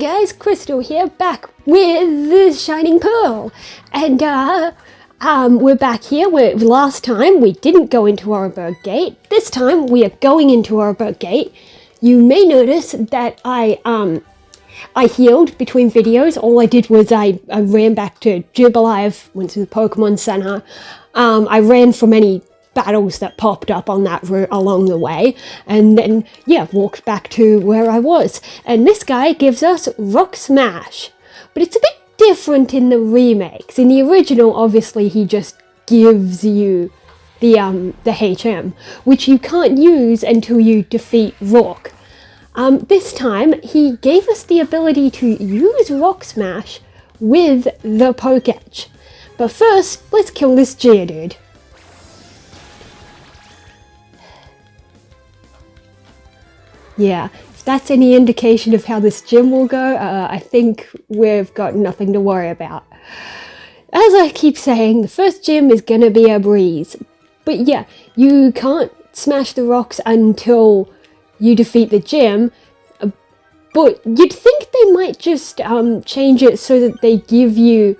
guys, Crystal here, back with the Shining Pearl, and we're back here. Last time we didn't go into Oreburgh Gate. This time we are going into Oreburgh Gate. You may notice that I healed between videos. All I did was I ran back to Jubilife, went to the Pokemon Center. I ran from any battles that popped up on that route along the way, and then walked back to where I was. And this guy gives us Rock Smash, but it's a bit different in the remakes. In the original, obviously he just gives you the HM, which you can't use until you defeat Rock. This time he gave us the ability to use Rock Smash with the Poketch. But first, let's kill this Geodude. Yeah, if that's any indication of how this gym will go, I think we've got nothing to worry about. As I keep saying, the first gym is gonna be a breeze. But yeah, you can't smash the rocks until you defeat the gym. But you'd think they might just change it so that they give you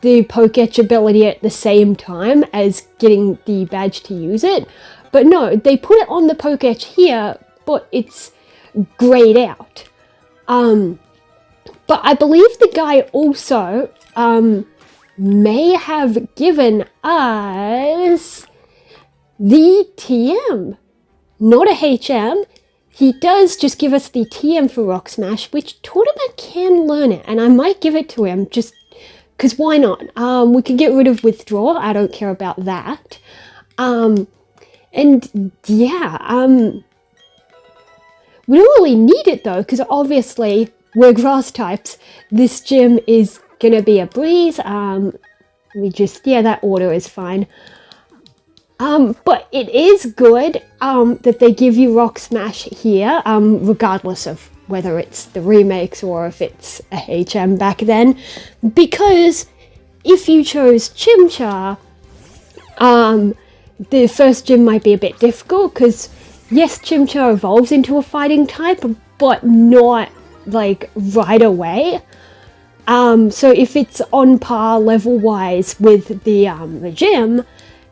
the Poketch ability at the same time as getting the badge to use it. But no, they put it on the Poketch here, but it's grayed out. But I believe the guy also may have given us the TM, not a HM. He does just give us the TM for Rock Smash, which Tournament can learn it, and I might give it to him just because why not? We can get rid of Withdraw. I don't care about that. And yeah, we don't really need it though, because obviously we're grass types. This gym is gonna be a breeze. That order is fine. But it is good that they give you Rock Smash here, regardless of whether it's the remakes or if it's a HM back then, because if you chose Chimchar, the first gym might be a bit difficult, because yes, Chimchar evolves into a fighting type, but not like right away. So if it's on par level-wise with the gym,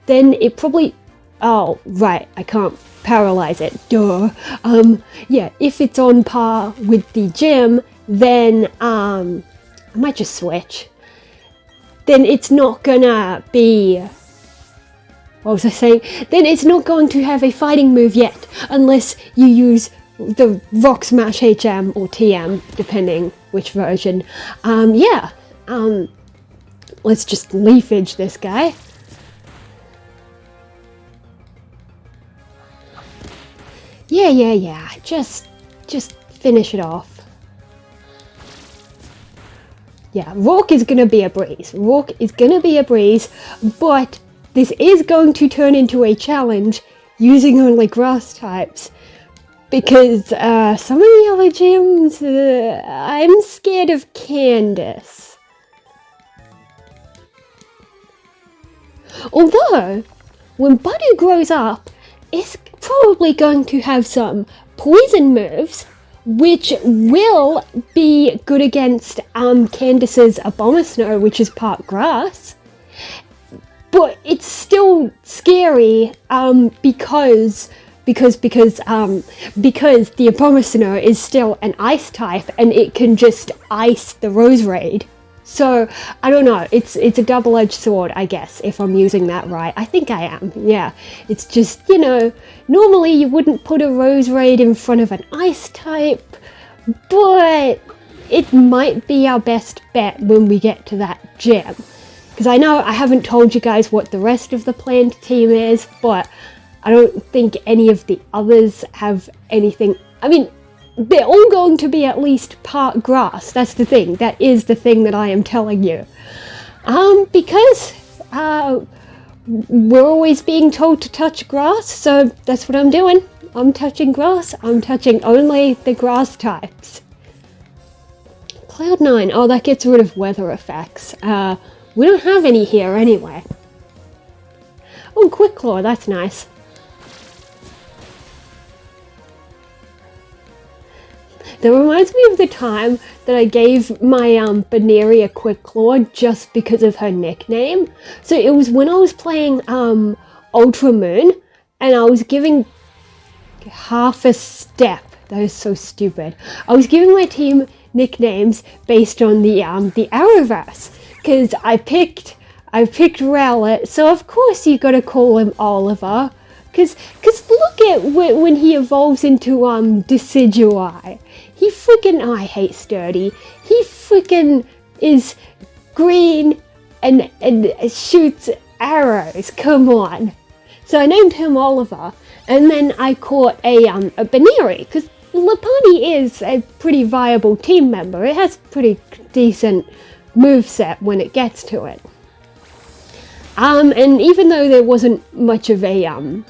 then it probably... Oh, right, I can't paralyze it. Duh. If it's on par with the gym, then I might just switch. Then it's not gonna be... What was I saying? Then it's not going to have a fighting move yet, unless you use the Rock Smash HM or TM, depending which version. Let's just leafage this guy. Yeah. Just finish it off. Yeah, Rock is gonna be a breeze. But this is going to turn into a challenge using only grass types, because some of the other gyms, I'm scared of Candace. Although, when Budu grows up, it's probably going to have some poison moves, which will be good against Candace's Abomasnow, which is part grass. But it's still scary because the Abomasnow is still an ice type, and it can just ice the Roserade. So I don't know. It's a double-edged sword, I guess, if I'm using that right. I think I am. Yeah. It's just, normally you wouldn't put a Roserade in front of an ice type, but it might be our best bet when we get to that gym. Because I know I haven't told you guys what the rest of the planned team is, but I don't think any of the others have anything. I mean, they're all going to be at least part grass. That's the thing. That is the thing that I am telling you. Because we're always being told to touch grass, so that's what I'm doing. I'm touching grass. I'm touching only the grass types. Cloud9. Oh, that gets rid of weather effects. We don't have any here anyway. Oh, Quick Claw, that's nice. That reminds me of the time that I gave my Baneri a quick claw just because of her nickname. So it was when I was playing Ultra Moon, and I was giving half a step. That is so stupid. I was giving my team nicknames based on the Arrowverse, because I picked Rowlet, so of course you gotta call him Oliver. Cause look at when he evolves into Decidueye. He freaking, I hate Sturdy. He freaking is green and shoots arrows. Come on. So I named him Oliver, and then I caught a Baneri, because Lopunny is a pretty viable team member. It has pretty decent moveset when it gets to it. And even though there wasn't much of a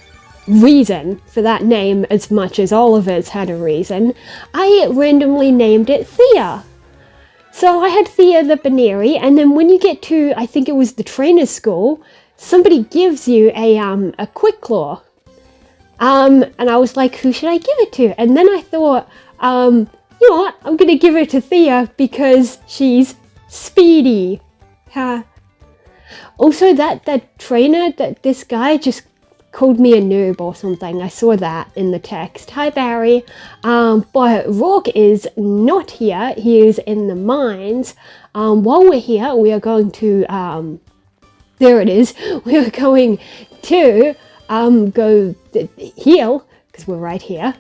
reason for that name as much as Oliver's had a reason, I randomly named it Thea. So I had Thea the Baneri, and then when you get to, I think it was the trainer's school, somebody gives you a Quick Claw. And I was like, who should I give it to? And then I thought, you know what, I'm gonna give it to Thea because she's speedy. Also, that trainer, this guy just called me a noob or something. I saw that in the text. Hi, Barry. But Rourke is not here. He is in the mines. While we're here, we are going to, there it is. We are going to go heal, because we're right here.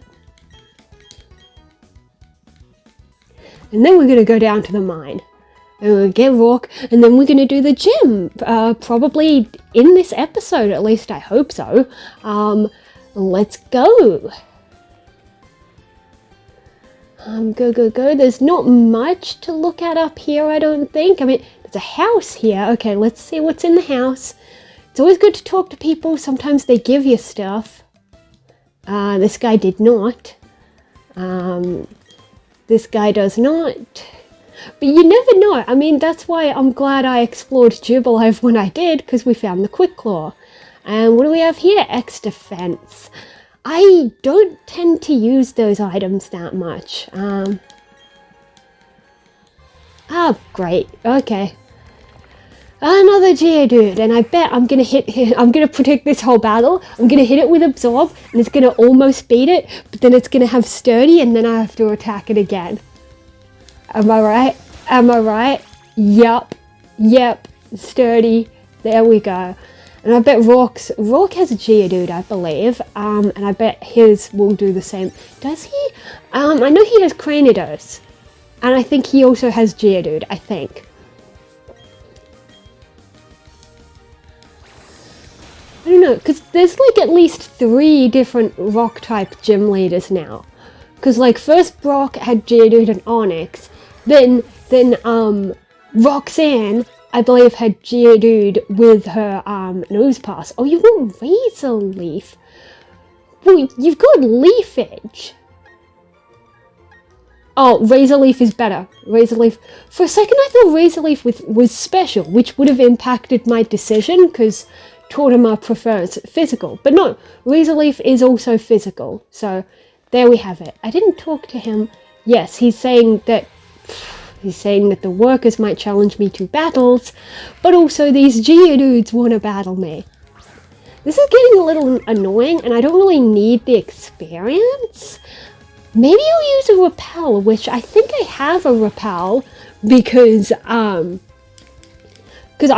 And then we're going to go down to the mine. And we'll get Rourke, and then we're going to do the gym, probably in this episode, at least I hope so. Let's go. Go. There's not much to look at up here, I don't think. I mean, there's a house here. Okay, let's see what's in the house. It's always good to talk to people. Sometimes they give you stuff. This guy did not. This guy does not. But you never know. I mean, that's why I'm glad I explored Jubilife when I did, because we found the Quick Claw. And what do we have here? X Defense. I don't tend to use those items that much. Great. Okay. Another Geodude, and I bet I'm gonna I'm gonna predict this whole battle. I'm gonna hit it with Absorb, and it's gonna almost beat it, but then it's gonna have Sturdy, and then I have to attack it again. Am I right? Am I right? Yup. Yep. Sturdy. There we go. And I bet Rourke has a Geodude, I believe. And I bet his will do the same. Does he? I know he has Cranidos. And I think he also has Geodude, I think. I don't know, because there's like at least 3 different rock-type gym leaders now. Because like first Brock had Geodude and Onyx. Then Roxanne, I believe, had Geodude with her Nosepass. Oh, you've got Razor Leaf. Well, you've got Leafage. Oh, Razor Leaf is better. Razor Leaf. For a second, I thought Razor Leaf was special, which would have impacted my decision because Tortimer prefers physical. But no, Razor Leaf is also physical. So there we have it. I didn't talk to him. Yes, he's saying that the workers might challenge me to battles, but also these Geodudes want to battle me. This is getting a little annoying, and I don't really need the experience. Maybe I'll use a Repel, which I think I have a Repel, because I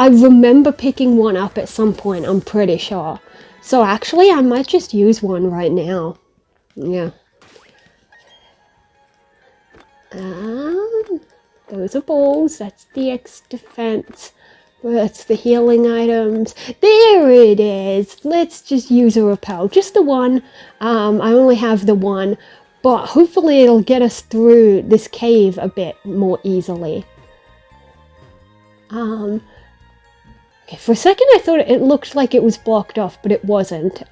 remember picking one up at some point, I'm pretty sure. So actually, I might just use one right now. Yeah. Those are balls. That's the X Defense. That's the healing items. There it is. Let's just use a Repel. Just the one. I only have the one. But hopefully it'll get us through this cave a bit more easily. Okay, for a second I thought it looked like it was blocked off, but it wasn't.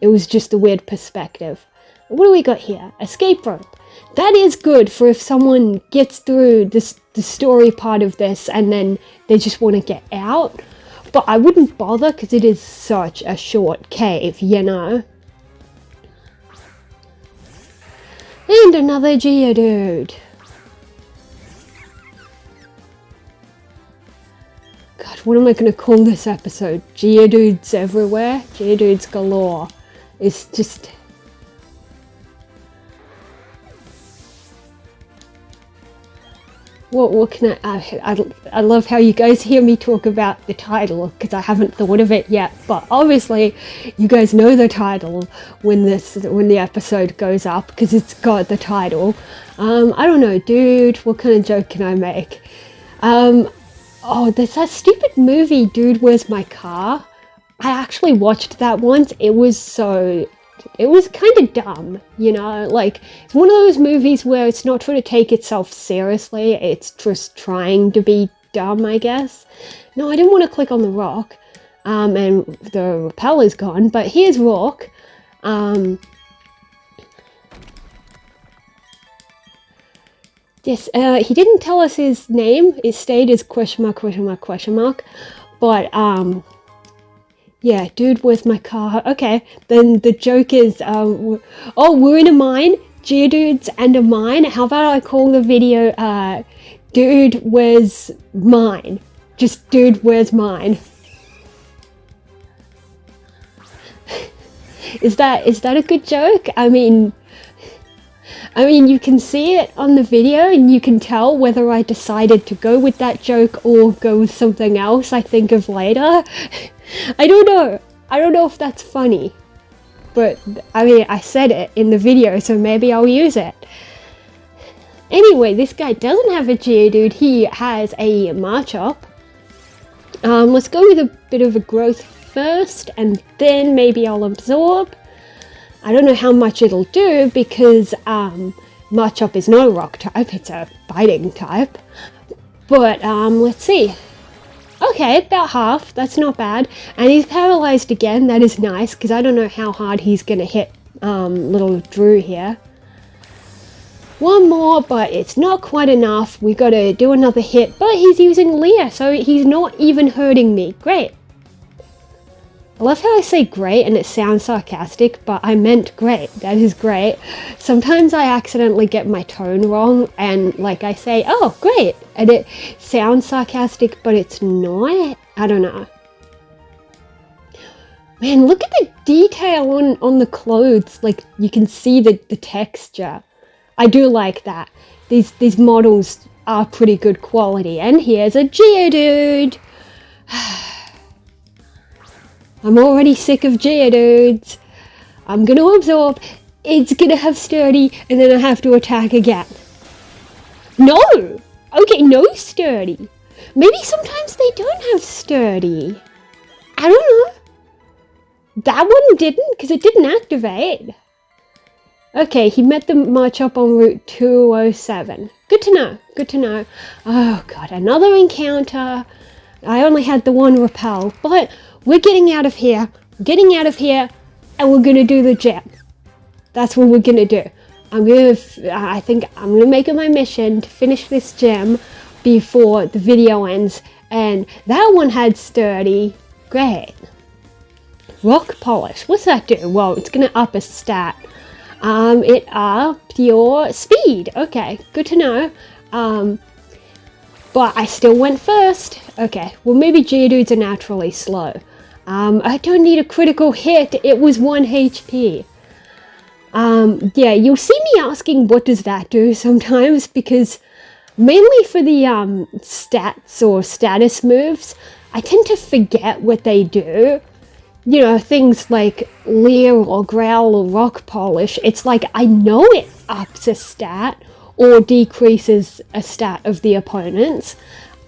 It was just a weird perspective. What do we got here? Escape rope. That is good for if someone gets through the story part of this and then they just want to get out. But I wouldn't bother because it is such a short cave, you know. And another Geodude. God, what am I going to call this episode? Geodudes everywhere? Geodudes galore. It's just... What can I love how you guys hear me talk about the title, because I haven't thought of it yet, but obviously you guys know the title when the episode goes up, because it's got the title. I don't know, dude, what kind of joke can I make? Oh, there's that stupid movie, Dude, Where's My Car? I actually watched that once. It was kind of dumb, you know, like, it's one of those movies where it's not trying to take itself seriously, it's just trying to be dumb, I guess. No, I didn't want to click on the rock, and the repel is gone, but here's Rock. Yes, he didn't tell us his name, it stayed as question mark, but, yeah, dude, where's my car? Okay, then the joke is, oh, we're in a mine, Geodudes and a mine. How about I call the video, Dude, Where's Mine? Just Dude, Where's Mine? Is that a good joke? I mean, you can see it on the video and you can tell whether I decided to go with that joke or go with something else I think of later. I don't know if that's funny, but I mean, I said it in the video, so maybe I'll use it. Anyway, this guy doesn't have a Geodude, he has a Monotype. Let's go with a bit of a growth first, and then maybe I'll absorb. I don't know how much it'll do, because Monotype is not a rock type, it's a biting type. But let's see. Okay, about half, that's not bad. And he's paralyzed again, that is nice, because I don't know how hard he's gonna hit little Drew here. One more, but it's not quite enough. We gotta do another hit, but he's using Leer, so he's not even hurting me. Great. I love how I say great and it sounds sarcastic, but I meant great. That is great. Sometimes I accidentally get my tone wrong and like I say, oh, great. And it sounds sarcastic, but it's not. I don't know. Man, look at the detail on the clothes. Like you can see the texture. I do like that. These models are pretty good quality. And here's a Geodude. I'm already sick of Geodudes. I'm gonna absorb. It's gonna have sturdy, and then I have to attack again. No! Okay, no sturdy. Maybe sometimes they don't have sturdy. I don't know. That one didn't, because it didn't activate. Okay, he met the march up on Route 207. Good to know, good to know. Oh god, another encounter. I only had the one repel, but we're getting out of here. We're getting out of here, and we're gonna do the gem. That's what we're gonna do. I think I'm gonna make it my mission to finish this gem before the video ends. And that one had sturdy. Great. Rock polish. What's that do? Well, it's gonna up a stat. It upped your speed. Okay, good to know. But I still went first. Okay, well maybe Geodudes are naturally slow. I don't need a critical hit. It was 1 HP. Yeah, you'll see me asking what does that do sometimes, because mainly for the stats or status moves, I tend to forget what they do. You know, things like Leer or Growl or Rock Polish, it's like I know it ups a stat or decreases a stat of the opponent's.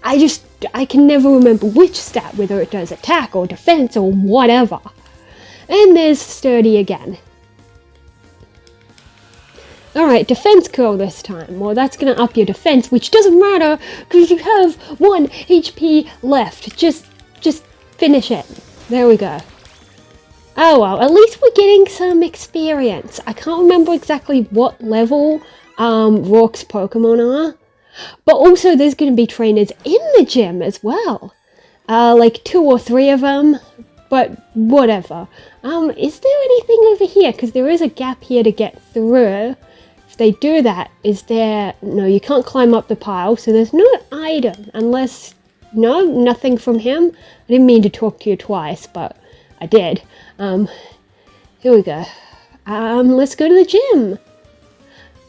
I can never remember which stat, whether it does attack or defense or whatever. And there's sturdy again. Alright, defense curl this time. Well, that's gonna up your defense, which doesn't matter because you have 1 HP left. Just finish it. There we go. Oh well, at least we're getting some experience. I can't remember exactly what level Rock's Pokemon are. But also there's going to be trainers in the gym as well. Like 2 or 3 of them. But whatever. Is there anything over here? Because there is a gap here to get through. If they do that, is there... No, you can't climb up the pile, so there's no item, unless... No, nothing from him. I didn't mean to talk to you twice, but I did. Here we go. Let's go to the gym.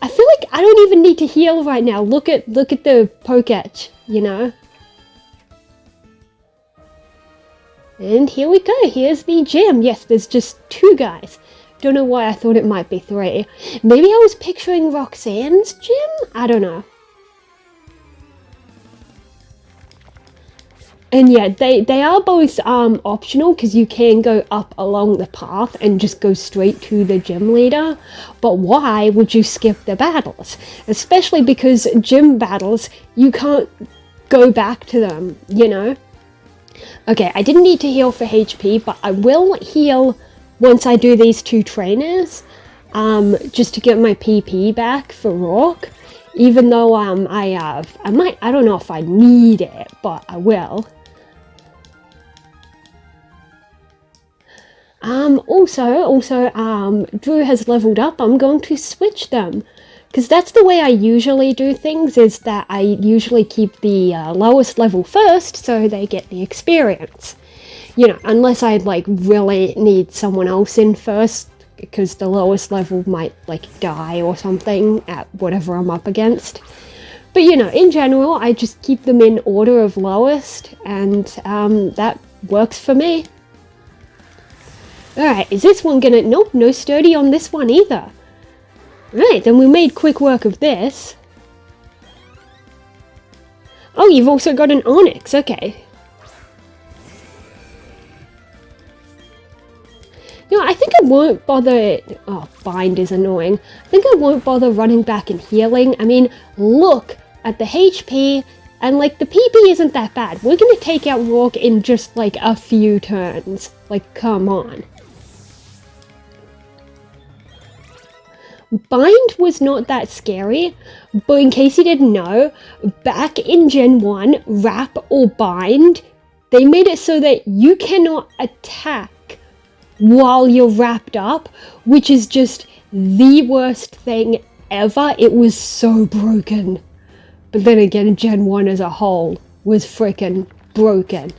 I feel like I don't even need to heal right now. Look at the Poketch, you know? And here we go. Here's the gym. Yes, there's just 2 guys. Don't know why I thought it might be 3. Maybe I was picturing Roxanne's gym? I don't know. And yeah, they are both optional, because you can go up along the path and just go straight to the gym leader. But why would you skip the battles? Especially because gym battles, you can't go back to them, you know? Okay, I didn't need to heal for HP, but I will heal once I do these 2 trainers, just to get my PP back for Rock. Even though I don't know if I need it, but I will. Also, Drew has leveled up. I'm going to switch them, because that's the way I usually do things, is that I usually keep the lowest level first, so they get the experience. You know, unless I, like, really need someone else in first, because the lowest level might, like, die or something at whatever I'm up against. But, you know, in general, I just keep them in order of lowest, and that works for me. Alright, is this one gonna... Nope, no sturdy on this one either. Right, then we made quick work of this. Oh, you've also got an Onyx, okay. You know, I think I won't bother... Oh, bind is annoying. I think I won't bother running back and healing. I mean, look at the HP, and, like, the PP isn't that bad. We're gonna take out Rourke in just, like, a few turns. Like, come on. Bind was not that scary, but in case you didn't know, back in Gen 1, Wrap or Bind, they made it so that you cannot attack while you're wrapped up, which is just the worst thing ever. It was so broken. But then again, Gen 1 as a whole was freaking broken.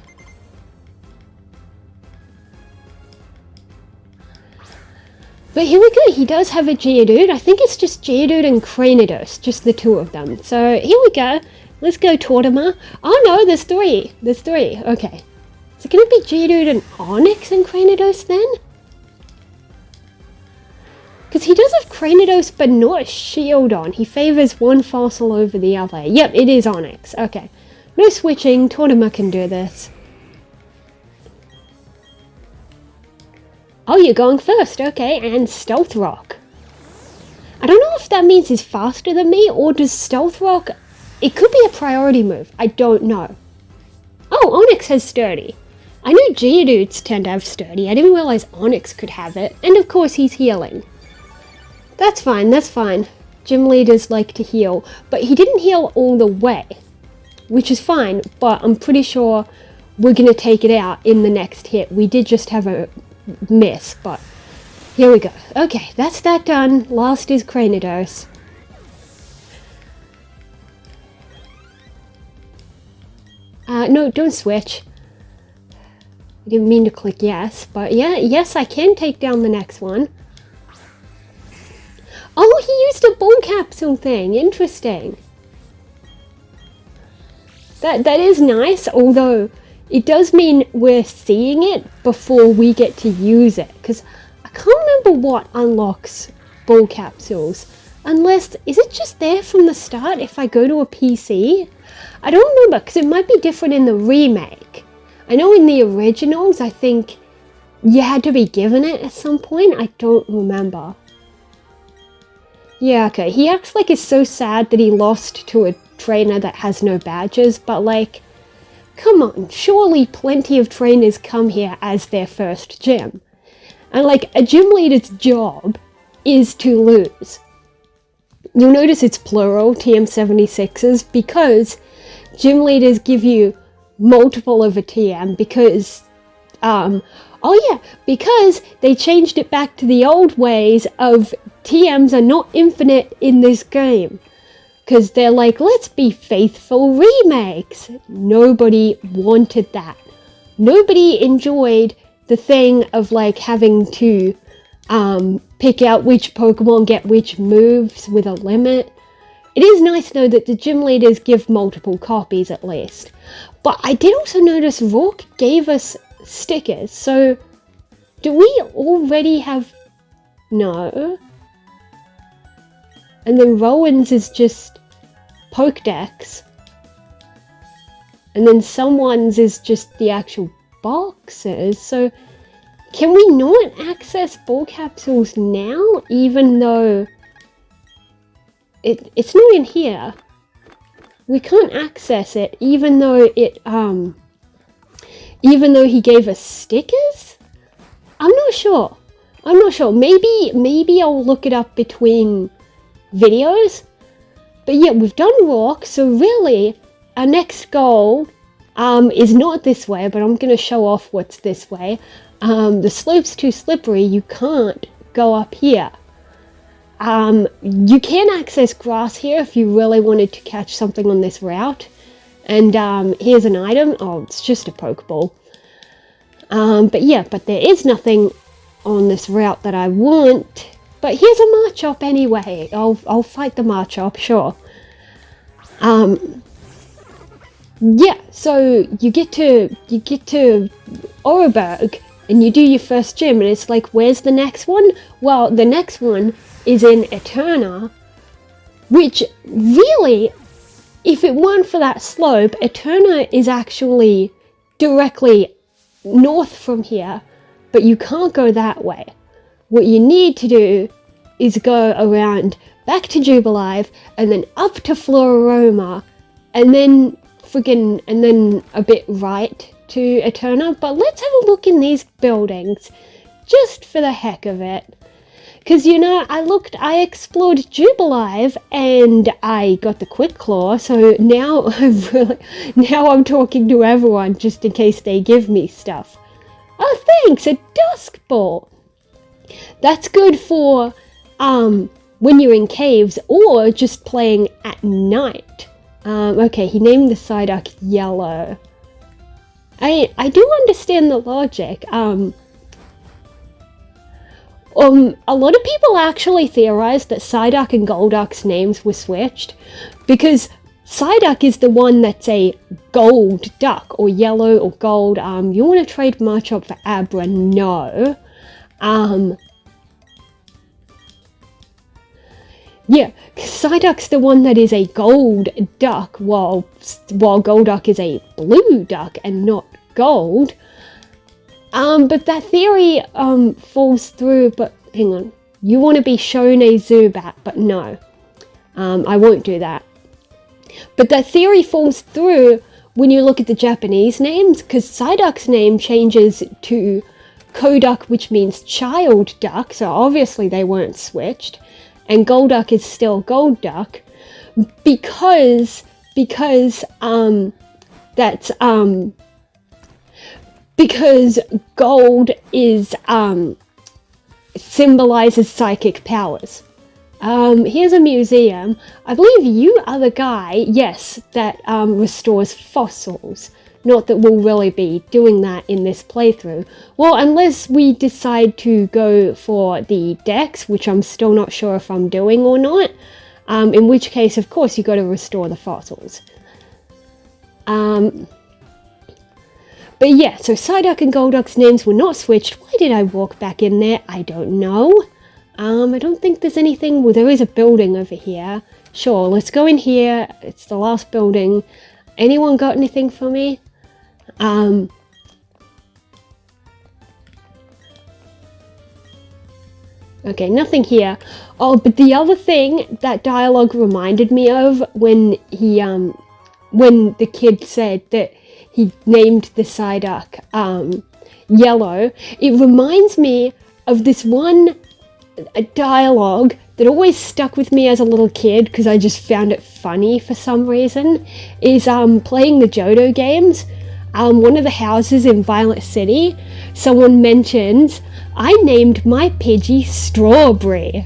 But here we go, he does have a Geodude. I think it's just Geodude and Cranidos, just the 2 of them. So here we go. Let's go Tortimer. Oh no, there's 3. There's 3, okay. Is it going to be Geodude and Onyx and Cranidos then? Because he does have Cranidos but not Shield on. He favors one fossil over the other. Yep, it is Onyx. Okay. No switching, Tortimer can do this. Oh, you're going first, okay, and Stealth Rock. I don't know if that means he's faster than me, or does Stealth Rock... It could be a priority move, I don't know. Oh, Onyx has Sturdy. I knew Geodudes tend to have Sturdy, I didn't realize Onyx could have it, and of course he's healing. That's fine, that's fine. Gym leaders like to heal, but he didn't heal all the way, which is fine, but I'm pretty sure we're gonna take it out in the next hit. We did just have a miss, but here we go. Okay, that's that done. Last is Cranidos. No, don't switch. I didn't mean to click yes, but yeah, yes, I can take down the next one. Oh, he used a ball capsule thing. Interesting. That is nice, although it does mean we're seeing it before we get to use it, because I can't remember what unlocks ball capsules. Unless, is it just there from the start if I go to a PC? I don't remember, because it might be different in the remake. I know in the originals, I think you had to be given it at some point. I don't remember. Yeah, okay. He acts like it's so sad that he lost to a trainer that has no badges, but like, come on, surely plenty of trainers come here as their first gym. And like, a gym leader's job is to lose. You'll notice it's plural, TM76s, because gym leaders give you multiple of a TM, because Oh yeah, because they changed it back to the old ways of TMs are not infinite in this game. Because they're like, let's be faithful remakes. Nobody wanted that. Nobody enjoyed the thing of like having to pick out which Pokemon get which moves with a limit. It is nice though that the gym leaders give multiple copies at least. But I did also notice Rourke gave us stickers. So do we already have... No. And then Rowan's is just Pokedex. And then someone's is just the actual boxes. So can we not access ball capsules now, even though it's not in here? We can't access it, even though he gave us stickers? I'm not sure. Maybe I'll look it up between videos. But yeah, we've done Rock, so really our next goal is not this way, but I'm going to show off what's this way. The slope's too slippery, you can't go up here. You can access grass here if you really wanted to catch something on this route. And here's an item. Oh, it's just a Pokeball. But there is nothing on this route that I want. But here's a Marchop anyway. I'll fight the Marchop, sure. Yeah, so you get to Oreburgh and you do your first gym, and it's like, where's the next one? Well, the next one is in Eterna, which really, if it weren't for that slope, Eterna is actually directly north from here, but you can't go that way. What you need to do is go around back to Jubilife, and then up to Floraroma, and then a bit right to Eterna. But let's have a look in these buildings, just for the heck of it. Because, I explored Jubilife, and I got the Quick Claw, so now I'm talking to everyone, just in case they give me stuff. Oh, thanks, a Dusk Ball! That's good for, when you're in caves, or just playing at night. Okay, he named the Psyduck Yellow. I do understand the logic. A lot of people actually theorize that Psyduck and Golduck's names were switched, because Psyduck is the one that's a gold duck, or yellow or gold. You want to trade Marchop for Abra? No. Yeah, Psyduck's the one that is a gold duck, while Golduck is a blue duck and not gold. But that theory falls through. But hang on, you want to be shown a Zubat, but no, I won't do that. But that theory falls through when you look at the Japanese names, because Psyduck's name changes to Koduck, which means child duck, so obviously they weren't switched. And Golduck is still Golduck, because gold is symbolizes psychic powers. Here's a museum. I believe you are the guy, yes, that restores fossils. Not that we'll really be doing that in this playthrough. Well, unless we decide to go for the Dex, which I'm still not sure if I'm doing or not. In which case, of course, you got to restore the fossils. But yeah, so Psyduck and Golduck's names were not switched. Why did I walk back in there? I don't know. I don't think there's anything. Well, there is a building over here. Sure, let's go in here. It's the last building. Anyone got anything for me? Okay, nothing here. Oh, but the other thing that dialogue reminded me of when when the kid said that he named the Psyduck, Yellow, it reminds me of this one dialogue that always stuck with me as a little kid, because I just found it funny for some reason, is playing the Johto games. one of the houses in Violet City, someone mentions, I named my Pidgey Strawberry.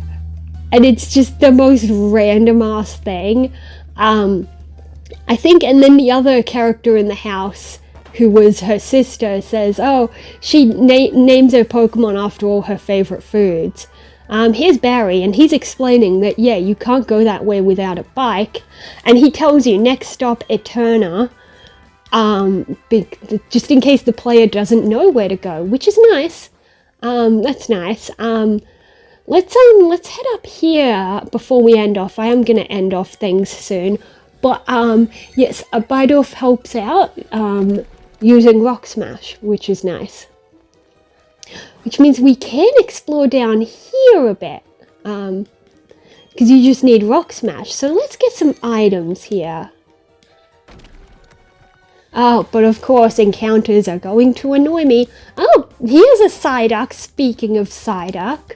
And it's just the most random ass thing. I think, and then the other character in the house, who was her sister, says, oh, she names her Pokemon after all her favorite foods. Here's Barry, and he's explaining that, yeah, you can't go that way without a bike. And he tells you, next stop, Eterna, just in case the player doesn't know where to go, which is nice. That's nice. Let's head up here before we end off. I am going to end off things soon. But, yes, a Bidoof helps out, using Rock Smash, which is nice. Which means we can explore down here a bit, because you just need Rock Smash. So let's get some items here. Oh, but of course encounters are going to annoy me. Oh, here's a Psyduck, speaking of Psyduck.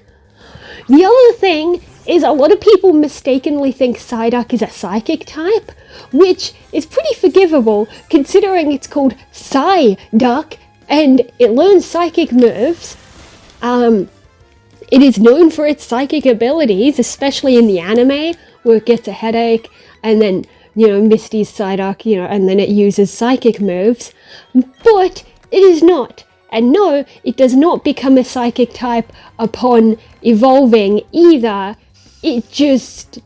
The other thing is a lot of people mistakenly think Psyduck is a psychic type, which is pretty forgivable considering it's called Psyduck and it learns psychic moves. It is known for its psychic abilities, especially in the anime, where it gets a headache, and then, you know, Misty's Psyduck, you know, and then it uses psychic moves. But it is not. And no, it does not become a psychic type upon evolving either. It just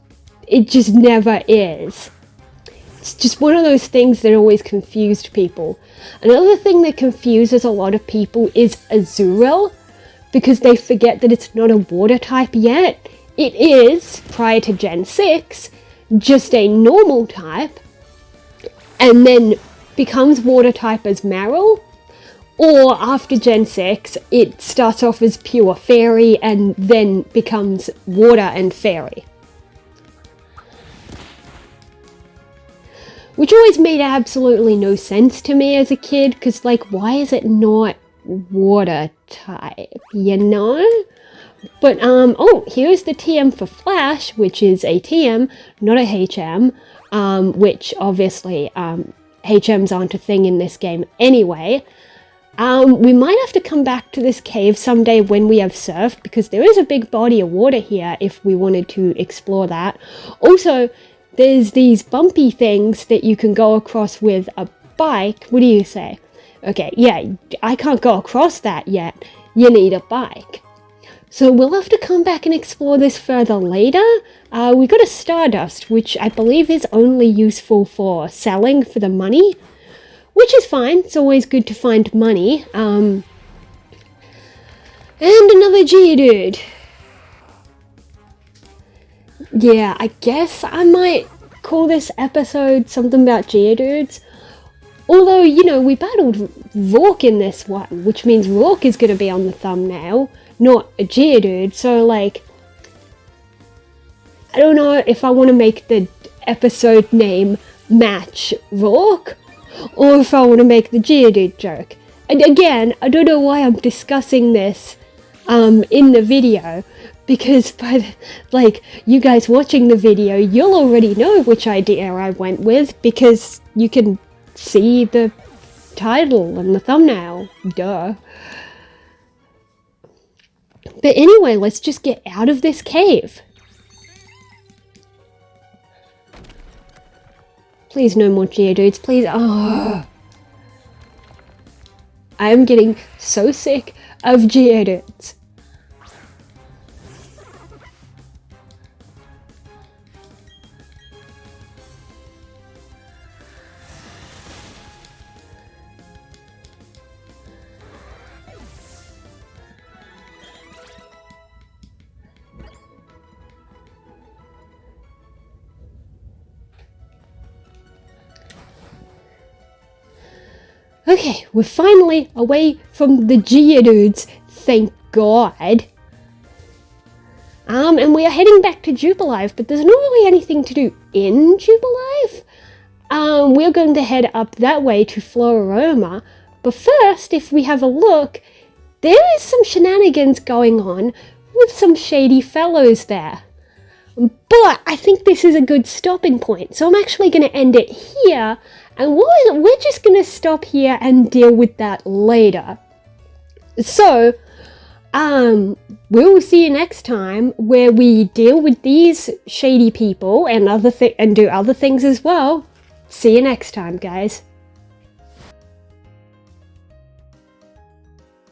never is. It's just one of those things that always confused people. Another thing that confuses a lot of people is Azurill, because they forget that it's not a water type yet. It is, prior to Gen 6, just a normal type, and then becomes water type as Marill, or after Gen 6, it starts off as pure fairy and then becomes water and fairy. Which always made absolutely no sense to me as a kid, because, like, why is it not water type, you know? But, oh, here's the TM for Flash, which is a TM, not a HM, which obviously, HMs aren't a thing in this game anyway. We might have to come back to this cave someday when we have surf, because there is a big body of water here if we wanted to explore that. Also, there's these bumpy things that you can go across with a bike. What do you say? Okay, yeah, I can't go across that yet. You need a bike. So we'll have to come back and explore this further later. We got a Stardust, which I believe is only useful for selling for the money, which is fine. It's always good to find money. And another Geodude. Yeah, I guess I might call this episode something about Geodudes. Although, you know, we battled Rourke in this one, which means Rourke is going to be on the thumbnail, not a Geodude. So, like, I don't know if I want to make the episode name match Rourke, or if I want to make the Geodude joke. And again, I don't know why I'm discussing this in the video, because you guys watching the video, you'll already know which idea I went with, because you can see the title and the thumbnail. Duh. But anyway, let's just get out of this cave. Please no more Geodudes, please. Oh. I am getting so sick of Geodudes. Okay, we're finally away from the Geodudes, thank God. And we are heading back to Jubilife, but there's not really anything to do in Jubilife. We're going to head up that way to Floroma, but first, if we have a look, there is some shenanigans going on with some shady fellows there. But I think this is a good stopping point. So I'm actually going to end it here. And we're just going to stop here and deal with that later. So, we'll see you next time where we deal with these shady people and and do other things as well. See you next time, guys.